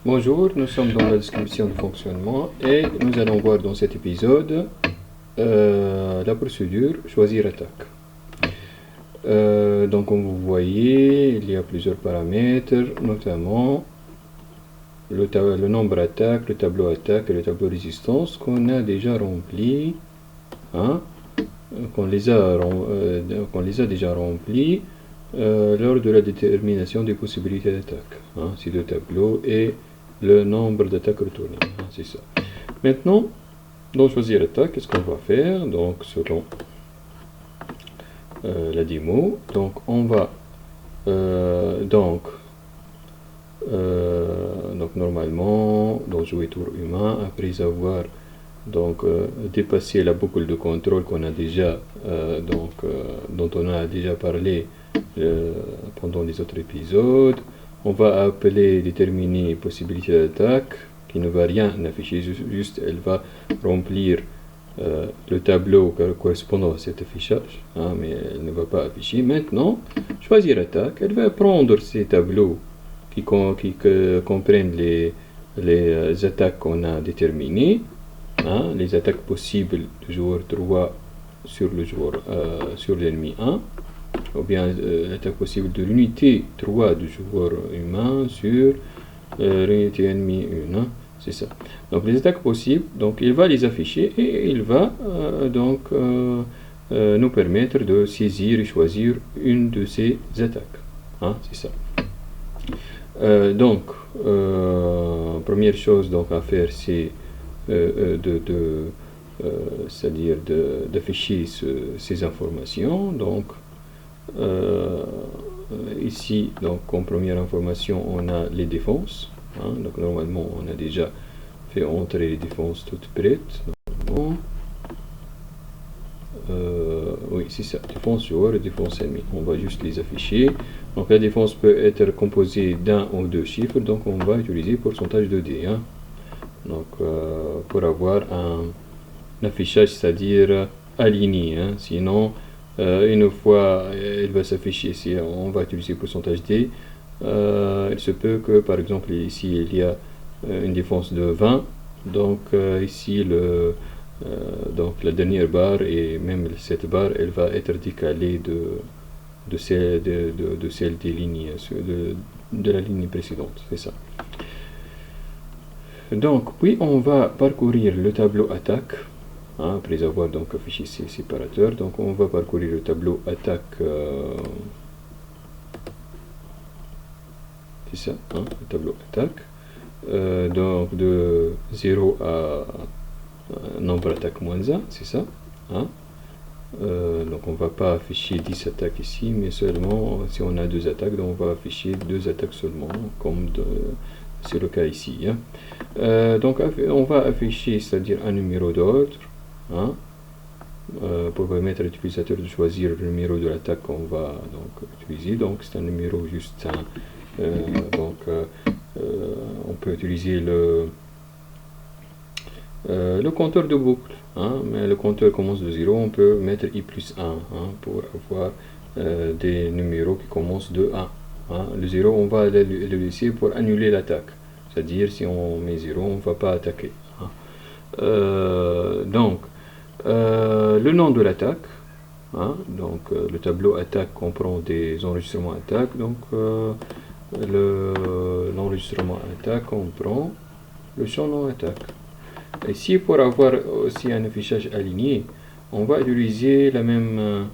Bonjour, nous sommes dans la description du fonctionnement et nous allons voir dans cet épisode la procédure choisir attaque. Donc comme vous voyez, il y a plusieurs paramètres, notamment le nombre attaque, le tableau attaque et le tableau résistance qu'on a déjà remplis, qu'on les a déjà remplis lors de la détermination des possibilités d'attaque. Ces deux tableaux et le nombre d'attaques retournées, c'est ça. Maintenant, dans choisir attaque, qu'est-ce qu'on va faire? Donc selon la démo, donc on va donc normalement dans jouer tour humain, après avoir dépassé la boucle de contrôle qu'on a déjà dont on a déjà parlé pendant les autres épisodes, on va appeler déterminer possibilité d'attaque qui ne va rien afficher, juste elle va remplir le tableau correspondant à cet affichage, mais elle ne va pas afficher. Maintenant, choisir attaque, elle va prendre ces tableaux qui comprennent les attaques qu'on a déterminées, les attaques possibles du joueur 3 sur le joueur sur l'ennemi 1, ou bien l'attaque possible de l'unité 3 du joueur humain sur l'unité ennemie 1, c'est ça. Donc les attaques possibles, donc il va les afficher et il va nous permettre de saisir et choisir une de ces attaques, c'est ça. Première chose donc à faire, c'est c'est-à-dire d'afficher ces informations. Donc ici, donc comme première information, on a les défenses. Donc normalement, on a déjà fait entrer les défenses toutes prêtes. Oui, c'est ça, défense joueur et défense ennemi. On va juste les afficher. Donc la défense peut être composée d'un ou deux chiffres, donc on va utiliser pourcentage de D. Donc pour avoir un affichage, c'est-à-dire aligné. Sinon, une fois il va s'afficher, si on va utiliser pourcentage D, il se peut que par exemple ici il y a une défense de 20, donc ici donc la dernière barre et même cette barre, elle va être décalée de celle des lignes, de la ligne précédente, c'est ça. Donc puis on va parcourir le tableau attaque, après avoir donc affiché ces séparateurs. Donc on va parcourir le tableau attaque, c'est ça, le tableau attaque, donc de 0 à nombre attaque moins 1, c'est ça. Donc on va pas afficher 10 attaques ici, mais seulement si on a 2 attaques, donc on va afficher 2 attaques seulement, comme c'est le cas ici. Donc on va afficher, c'est-à-dire un numéro d'ordre, pour permettre à l'utilisateur de choisir le numéro de l'attaque qu'on va donc utiliser. Donc c'est un numéro juste on peut utiliser le compteur de boucle, mais le compteur commence de 0, on peut mettre i plus 1 pour avoir des numéros qui commencent de 1. Le 0, on va le laisser pour annuler l'attaque, c'est-à-dire si on met 0, on ne va pas attaquer. Donc le nom de l'attaque, donc le tableau attaque comprend des enregistrements attaque, donc l'enregistrement attaque comprend le champ nom attaque. Ici, pour avoir aussi un affichage aligné, on va utiliser la même,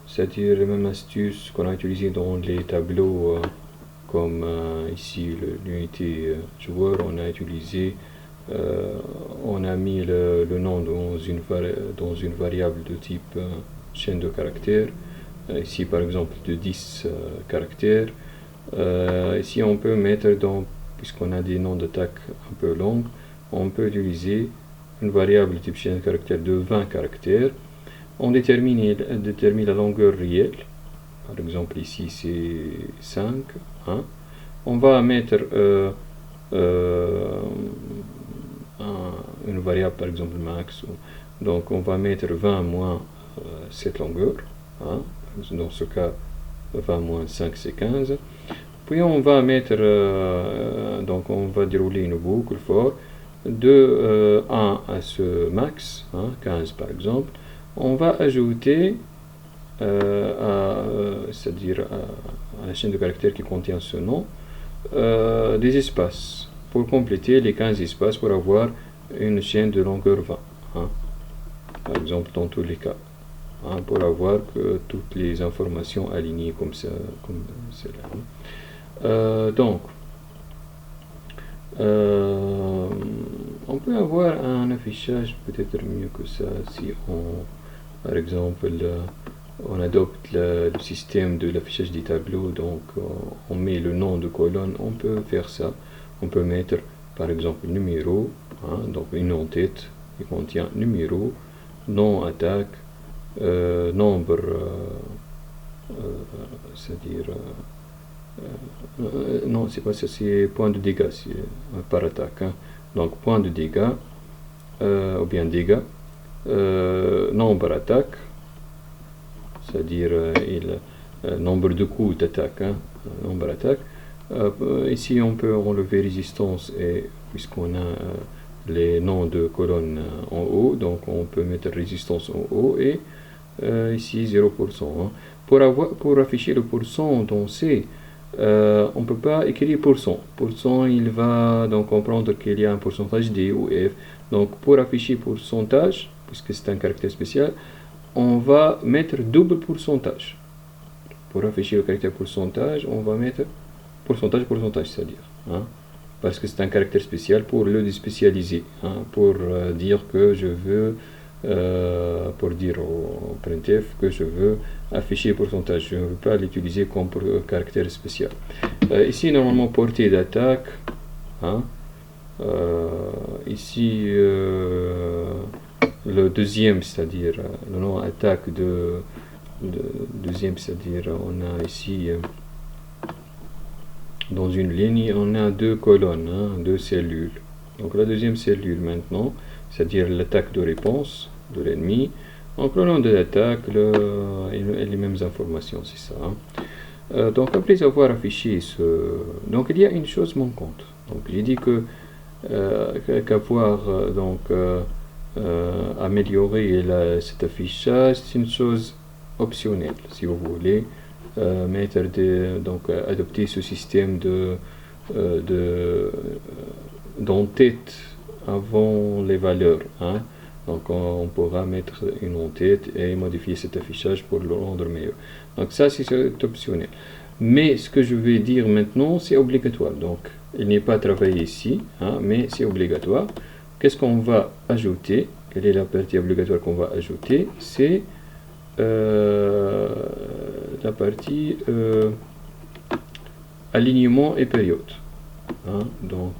c'est-à-dire la même astuce qu'on a utilisée dans les tableaux, comme ici l'unité joueur, on a utilisé, on a mis le nom dans une variable de type chaîne de caractères, ici par exemple de 10 caractères. Ici on peut mettre, puisqu'on a des noms d'attaque un peu longs, on peut utiliser une variable type chaîne de caractères de 20 caractères. On détermine la longueur réelle, par exemple ici c'est 5. On va mettre une variable par exemple max, donc on va mettre 20 moins cette longueur, dans ce cas 20 moins 5 c'est 15. Puis on va mettre, donc on va dérouler une boucle for de 1 à ce max, 15 par exemple. On va ajouter, c'est-à-dire à la chaîne de caractères qui contient ce nom, des espaces pour compléter les 15 espaces pour avoir une chaîne de longueur 20, par exemple dans tous les cas, pour avoir que toutes les informations alignées comme ça, comme cela. Donc, on peut avoir un affichage peut-être mieux que ça si on, par exemple, on adopte le système de l'affichage des tableaux, donc on met le nom de colonne, on peut faire ça. On peut mettre par exemple numéro, donc une en-tête qui contient numéro, nom attaque, nombre, c'est-à-dire non, c'est pas ça, c'est point de dégâts par attaque. Donc point de dégâts, ou bien dégâts, nombre attaque, c'est-à-dire nombre de coups d'attaque, nombre attaque. Ici on peut enlever résistance, et puisqu'on a les noms de colonnes en haut, donc on peut mettre résistance en haut, et ici 0%. Pour afficher le pourcent dans C, on ne peut pas écrire pourcent. Pourcent, il va donc comprendre qu'il y a un pourcentage D ou F. Donc pour afficher pourcentage, puisque c'est un caractère spécial, on va mettre double pourcentage. Pour afficher le caractère pourcentage, on va mettre pourcentage, c'est-à-dire, parce que c'est un caractère spécial pour le déspécialiser, pour dire que je veux, pour dire au printf que je veux afficher pourcentage, je ne veux pas l'utiliser comme caractère spécial. Ici normalement portée d'attaque, ici le deuxième, c'est-à-dire le nom attaque de deuxième, c'est-à-dire on a ici dans une ligne on a deux colonnes, deux cellules. Donc la deuxième cellule maintenant, c'est-à-dire l'attaque de réponse de l'ennemi. Donc le nom de l'attaque et les mêmes informations, c'est ça. Donc après avoir affiché ce, donc il y a une chose manquante. Donc j'ai dit que qu'avoir donc améliorer cet affichage, c'est une chose optionnelle si vous voulez mettre donc adopter ce système d'en-tête avant les valeurs. Donc on pourra mettre une en-tête et modifier cet affichage pour le rendre meilleur. Donc ça c'est optionnel. Mais ce que je vais dire maintenant, c'est obligatoire. Donc il n'est pas travaillé ici, mais c'est obligatoire. Qu'est-ce qu'on va ajouter? Quelle est la partie obligatoire qu'on va ajouter? C'est la partie alignement et période. Donc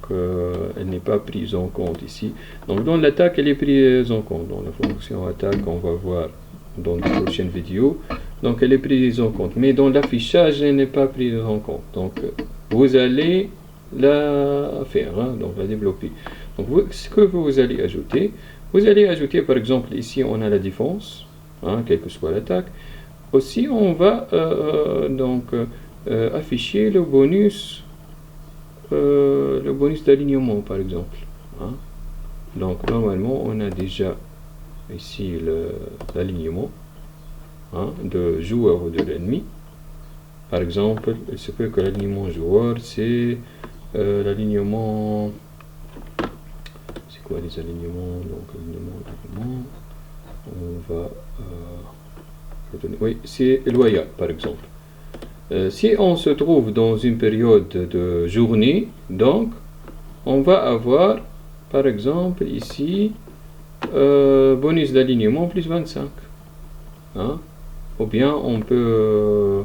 elle n'est pas prise en compte ici. Donc dans l'attaque, elle est prise en compte. Dans la fonction attaque, on va voir dans la prochaine vidéo. Donc elle est prise en compte. Mais dans l'affichage, elle n'est pas prise en compte. Donc vous allez la faire, donc la développer. Donc ce que vous allez ajouter par exemple ici on a la défense, quelle que soit l'attaque. Aussi on va donc afficher le bonus d'alignement par exemple. Donc normalement on a déjà ici l'alignement de joueur ou de l'ennemi. Par exemple, il se peut que l'alignement joueur c'est l'alignement, c'est quoi les alignements? Donc alignement, on va oui, c'est loyal par exemple. Si on se trouve dans une période de journée, donc on va avoir par exemple ici bonus d'alignement plus 25, ou bien on peut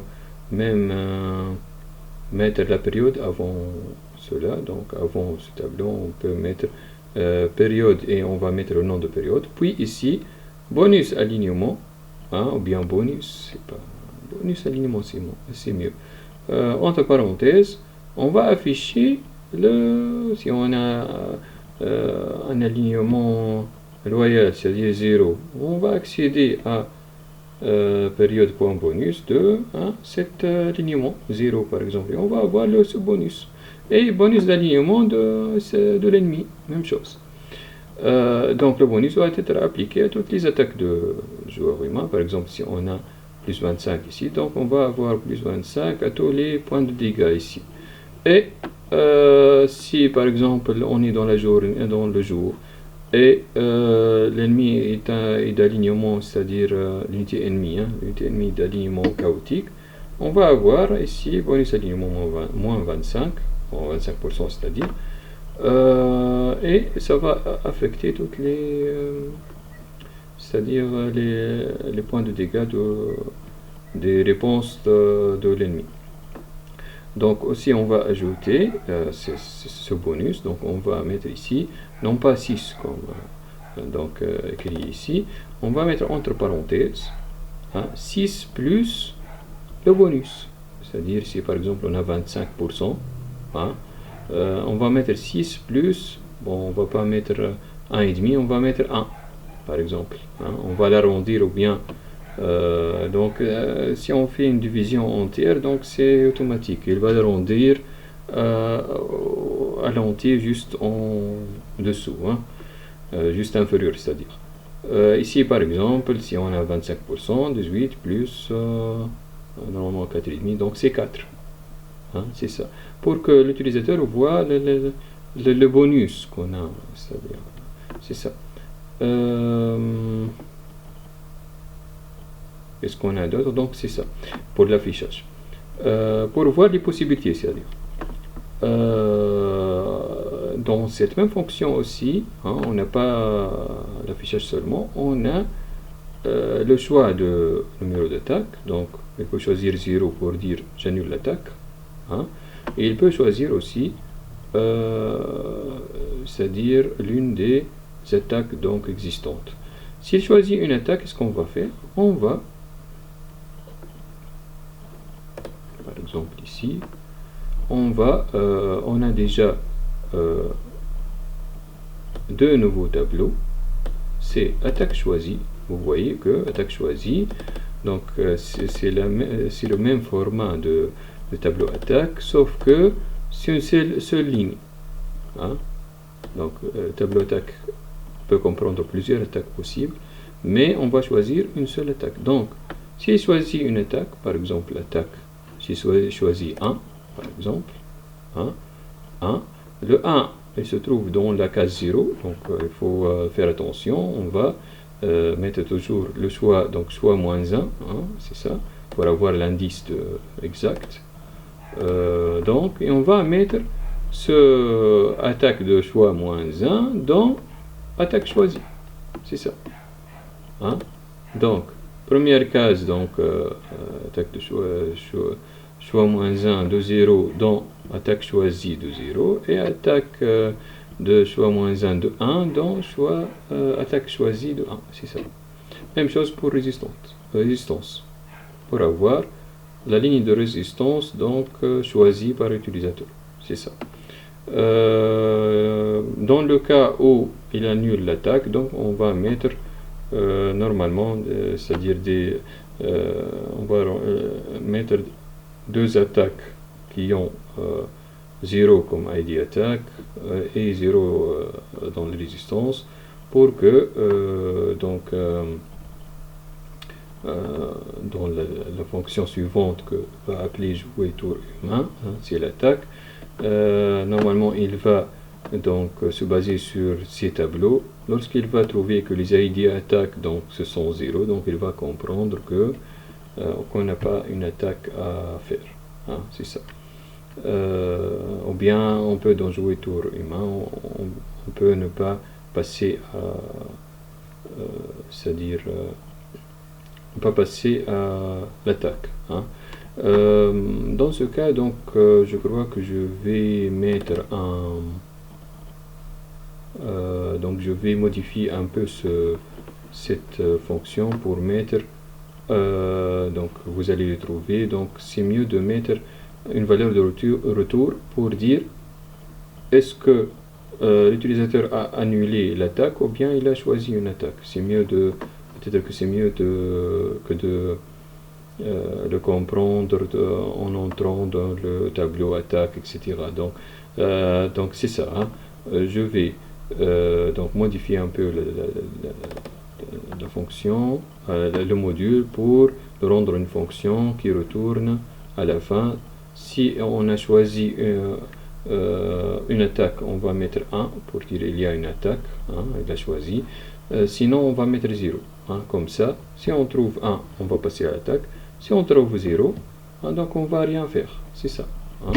même mettre la période avant cela. Donc avant ce tableau on peut mettre période et on va mettre le nom de période, puis ici bonus alignement, ou bien bonus, c'est pas bonus alignement, c'est mieux, entre parenthèses on va afficher si on a un alignement loyal, c'est-à-dire 0, on va accéder à période.bonus de cet alignement 0 par exemple, et on va avoir ce bonus. Et bonus d'alignement de l'ennemi, même chose. Donc le bonus va être appliqué à toutes les attaques de joueurs humains. Par exemple, si on a plus 25 ici, donc on va avoir plus 25 à tous les points de dégâts ici. Et si par exemple on est dans le jour et l'ennemi est d'alignement, c'est-à-dire l'unité ennemie, l'unité ennemie d'alignement chaotique, on va avoir ici bonus alignement moins 25, 25% c'est-à-dire, et ça va affecter toutes les, c'est-à-dire les points de dégâts des réponses de l'ennemi. Donc aussi on va ajouter ce bonus, donc on va mettre ici, non pas 6 comme écrit ici, on va mettre entre parenthèses 6 plus le bonus, c'est-à-dire si par exemple on a 25%, on va mettre 6 plus, bon on va pas mettre 1,5, on va mettre 1 par exemple, on va l'arrondir ou bien si on fait une division entière, donc c'est automatique, il va l'arrondir à l'entier juste en dessous, juste inférieur, c'est-à-dire. Ici par exemple, si on a 25%, 18 plus normalement 4,5, donc c'est 4. C'est ça. Pour que l'utilisateur voit le bonus qu'on a, c'est-à-dire, c'est ça. Qu'est-ce qu'on a d'autre? Donc c'est ça pour l'affichage. Pour voir les possibilités, c'est-à-dire dans cette même fonction aussi, on n'a pas l'affichage seulement, on a le choix de numéro d'attaque. Donc il peut choisir 0 pour dire j'annule l'attaque, et il peut choisir aussi c'est-à-dire l'une des attaques donc existantes. S'il choisit une attaque, qu'est-ce qu'on va faire? On va par exemple ici, on a déjà deux nouveaux tableaux. C'est attaque choisie. Vous voyez que attaque choisie, donc c'est le même format de tableau attaque, sauf que c'est une seule ligne. Donc tableau attaque peut comprendre plusieurs attaques possibles, mais on va choisir une seule attaque. Donc si je choisis une attaque, par exemple attaque, si je choisis 1 par exemple, 1, le 1 il se trouve dans la case 0, donc il faut faire attention, on va mettre toujours le choix, donc choix moins 1, c'est ça, pour avoir l'indice exact. Donc, et on va mettre ce attaque de choix moins 1 dans attaque choisie, c'est ça. Donc, première case, donc attaque de choix moins 1 de 0 dans attaque choisie de 0 et attaque de choix moins 1 de 1 dans choix attaque choisie de 1, c'est ça. Même chose pour résistance, pour avoir la ligne de résistance donc choisie par l'utilisateur, c'est ça. Dans le cas où il annule l'attaque, donc on va mettre normalement, c'est-à-dire on va mettre deux attaques qui ont 0 comme ID attaque et 0 dans la résistance, pour que dans la fonction suivante que va appeler jouer tour humain, c'est l'attaque, normalement il va donc se baser sur ces tableaux. Lorsqu'il va trouver que les ID attaques donc ce sont 0, donc il va comprendre que qu'on n'a pas une attaque à faire, c'est ça. Ou bien on peut dans jouer tour humain, on peut ne pas passer à c'est-à-dire pas passer à l'attaque. Dans ce cas, donc je crois que je vais mettre donc je vais modifier un peu cette fonction pour mettre donc vous allez le trouver. Donc c'est mieux de mettre une valeur de retour pour dire est-ce que l'utilisateur a annulé l'attaque ou bien il a choisi une attaque. C'est mieux de peut-être que c'est mieux que de le comprendre en entrant dans le tableau attaque, etc. Donc c'est ça, hein. Je vais donc modifier un peu la fonction, le module, pour le rendre une fonction qui retourne à la fin. Si on a choisi une attaque, on va mettre 1 pour dire il y a une attaque, hein, il a choisi. Sinon on va mettre 0, hein, comme ça. Si on trouve 1, on va passer à l'attaque. Si on trouve 0, hein, donc on va rien faire, c'est ça, hein.